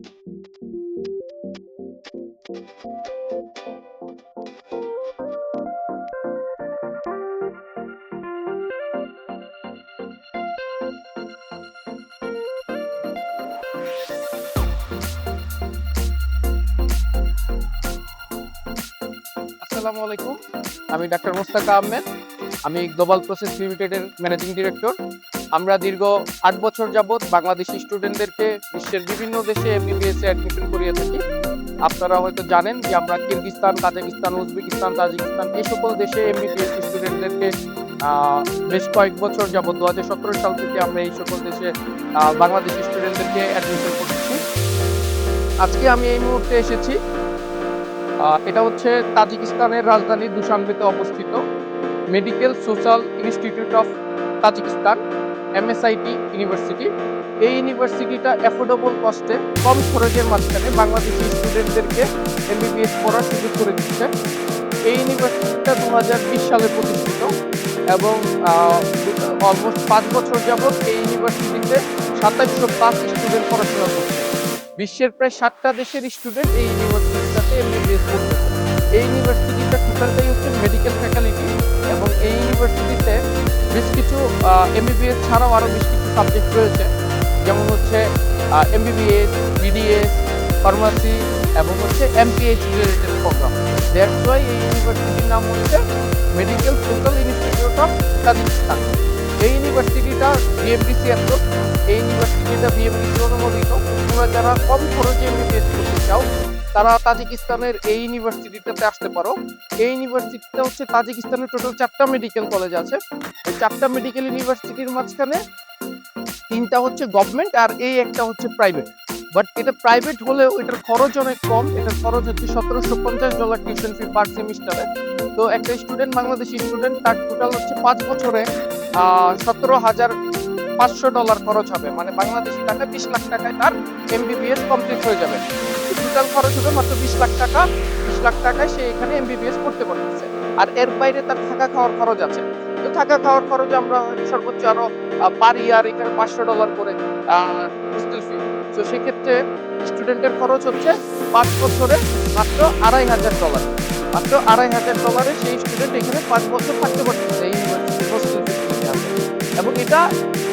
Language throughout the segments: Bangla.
আসসালামু আলাইকুম। আমি ডাক্তার মোস্তাক আহমেদ। আমি গ্লোবাল প্রসেস লিমিটেডের ম্যানেজিং ডিরেক্টর। আমরা দীর্ঘ ৮ বছর যাবৎ বাংলাদেশি স্টুডেন্টদেরকে বিশ্বের বিভিন্ন দেশে এমবিবিএস এ অ্যাডমিশন করিয়ে থাকি। আপনারা হয়তো জানেন যে আমরা কিরগিজস্তান, কাজাকিস্তান, উজবেকিস্তান, তাজিকিস্তান এই সকল দেশে এমবিবিএস স্টুডেন্টদেরকে বেশ কয়েক বছর যাবৎ ২০১৭ সাল থেকে আমরা এই সকল দেশে বাংলাদেশি স্টুডেন্টদেরকে অ্যাডমিশন করতেছি। আজকে আমি এই মুহূর্তে এসেছি, এটা হচ্ছে তাজিকিস্তানের রাজধানী দুশানবেতে অবস্থিত medical social institute of Tajikistan, MSIT university. এই ইউনিভার্সিটিটা অ্যাফোর্ডেবল কস্টে, কম খরচের মাঝখানে বাংলাদেশি স্টুডেন্টদেরকে এমবিবিএস পড়ার সুযোগ করে দিচ্ছে। এই ইউনিভার্সিটিটা ২০২০ সালে প্রতিষ্ঠিত এবং অলমোস্ট ৫ বছর যাবৎ এই ইউনিভার্সিটিতে ২৭০০+ স্টুডেন্ট পড়াশোনা করছে। বিশ্বের প্রায় ৬০টা দেশের স্টুডেন্ট এই ইউনিভার্সিটিতে এমবিবিএস করতেছে। এই ইউনিভার্সিটিটা টোটালটাই হচ্ছে মেডিকেল ফ্যাকাল্টি এবং এই ইউনিভার্সিটিতে বেশ কিছু এমবিবিএস ছাড়াও আরও বেশ কিছু সাবজেক্ট রয়েছে, যেমন হচ্ছে এমবিবিএস, বিডিএস, ফার্মাসি এবং হচ্ছে MPH related program. That's why এই ইউনিভার্সিটির নাম হচ্ছে medical social institute of Tajikistan. এই ইউনিভার্সিটিটা বিএমডিসি অ্যাপ্রুভ, এই ইউনিভার্সিটিটা বিএমডিসি অনুমোদিত। তোমরা যারা কম খরচে এমবিবিএস করতে চাও তারা তাজিকিস্তানের এই ইউনিভার্সিটিতে আসতে পারো। এই ইউনিভার্সিটিটা হচ্ছে তাজিকিস্তানের টোটাল 4টা মেডিকেল কলেজ আছে। এই 4টা মেডিকেল ইউনিভার্সিটির মাঝখানে 3টা হচ্ছে গভর্নমেন্ট আর এই একটা হচ্ছে প্রাইভেট। বাট এটা প্রাইভেট হলেও এটার খরচ অনেক কম। এটার খরচ হচ্ছে $১৭৫০ টিউশন ফি পার সেমিস্টারে। তো একটা স্টুডেন্ট, বাংলাদেশি স্টুডেন্ট, তার টোটাল হচ্ছে 5 বছরে $১৭,৫০০ খরচ হবে, মানে বাংলাদেশি টাকা 20 লাখ টাকায় তার এমবিবিএস কমপ্লিট হয়ে যাবে। টোটাল খরচ হবে মাত্র 20 লাখ টাকা। 20 লাখ টাকায় সে এখানে এমবিবিএস করতে পারতেছে। আর এর বাইরে তার থাকা খাওয়ার খরচ আছে। তো থাকা খাওয়ার খরচ আমরা সর্বোচ্চ আরো পার ইয়ার এখানে $৫০০ করে হোস্টেল ফি। তো সেক্ষেত্রে স্টুডেন্টের খরচ হচ্ছে 5 বছরে মাত্র $২৫০০। মাত্র $২৫০০ সেই স্টুডেন্ট এখানে 5 বছর থাকতে পারতেছে এই ইউনিভার্সিটির হোস্টেল ফেসিলিটি আছে। এবং এটা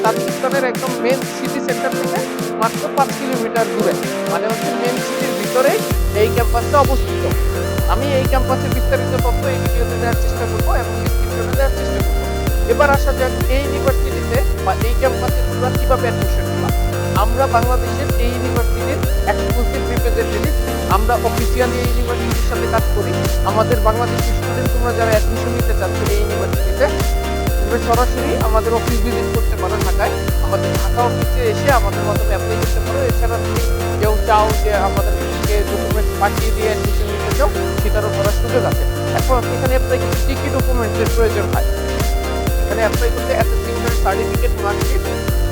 তাজিকিস্তানের একদম মেন সিটি সেন্টার থেকে মাত্র 5 কিলোমিটার দূরে, মানে হচ্ছে মেন সিটির ভিতরেই এই ক্যাম্পাসটা অবস্থিত। আমি এই ক্যাম্পাসের বিস্তারিত তথ্য এই ভিডিওতে দেওয়ার চেষ্টা করবো এবং ডিসক্রিপশনে দেওয়ার চেষ্টা করবো। এবার আসা যাক এই ইউনিভার্সিটিতে বা এই ক্যাম্পাসে তোমরা কিভাবে অ্যাডমিশন নিবা। আমরা বাংলাদেশের এই ইউনিভার্সিটির এক্সক্লুসিভ রিপ্রেজেন্টেটিভ। আমরা অফিসিয়ালি এই ইউনিভার্সিটির সাথে কাজ করি। আমাদের বাংলাদেশি স্টুডেন্ট তোমরা যারা অ্যাডমিশন নিতে চাচ্ছ এই ইউনিভার্সিটিতে, তোমরা সরাসরি আমাদের অফিস ভিজিট করতে পারো ঢাকায়। আমাদের ঢাকা অফিসে এসে আমাদের মাধ্যমে অ্যাপ্লাই করতে পারো। এছাড়া তুমি কেউ চাও যে আমাদেরকে ডকুমেন্টস পাঠিয়ে দিয়ে অ্যাডমিশন নিতে চাও, সেটারও করার সুযোগ আছে। এখন এখানে অ্যাপ্লাই করতে কি কি ডকুমেন্টসের প্রয়োজন হয়? এখানে অ্যাপ্লাই করতে এসএসসি সার্টিফিকেট, মার্কশিট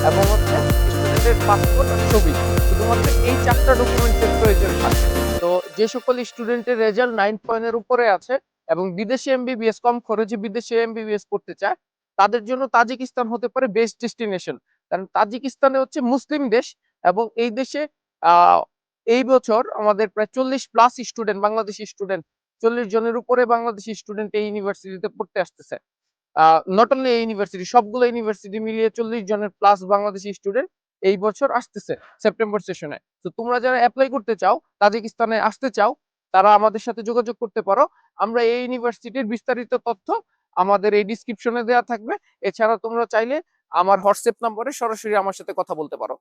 এবং হচ্ছে স্টুডেন্টের পাসপোর্ট আর ছবি, শুধুমাত্র এই 4টা ডকুমেন্টসের প্রয়োজন হয়। তো যে সকল স্টুডেন্টের রেজাল্ট 9 পয়েন্টের উপরে আছে এবং বিদেশে এমবিবিএস, কম খরচে বিদেশে এমবিবিএস করতে চায়, তাদের জন্য তাজিকিস্তান হতে পারে বেস্ট ডেস্টিনেশন। কারণ তাজিকিস্তানে হচ্ছে মুসলিম দেশ এবং এই দেশে আহ এই বছর আমাদের প্রায় 40+ স্টুডেন্ট, বাংলাদেশি স্টুডেন্ট 40 জনের উপরে বাংলাদেশি স্টুডেন্ট এই ইউনিভার্সিটিতে পড়তে আসতেছে। নট অনলি এই ইউনিভার্সিটি, সবগুলো ইউনিভার্সিটি মিলিয়ে 40 জনের প্লাস বাংলাদেশি স্টুডেন্ট এই বছর আসতেছে সেপ্টেম্বর সেশনে। তো তোমরা যারা অ্যাপ্লাই করতে চাও, তাজিকিস্তানে আসতে চাও, তারা আমাদের সাথে যোগাযোগ করতে পারো। আমরা এই ইউনিভার্সিটির বিস্তারিত তথ্য আমাদের এই ডিসক্রিপশনে দেওয়া থাকবে। এছাড়া তোমরা চাইলে আমার হোয়াটসঅ্যাপ নম্বরে সরাসরি আমার সাথে কথা বলতে পারো।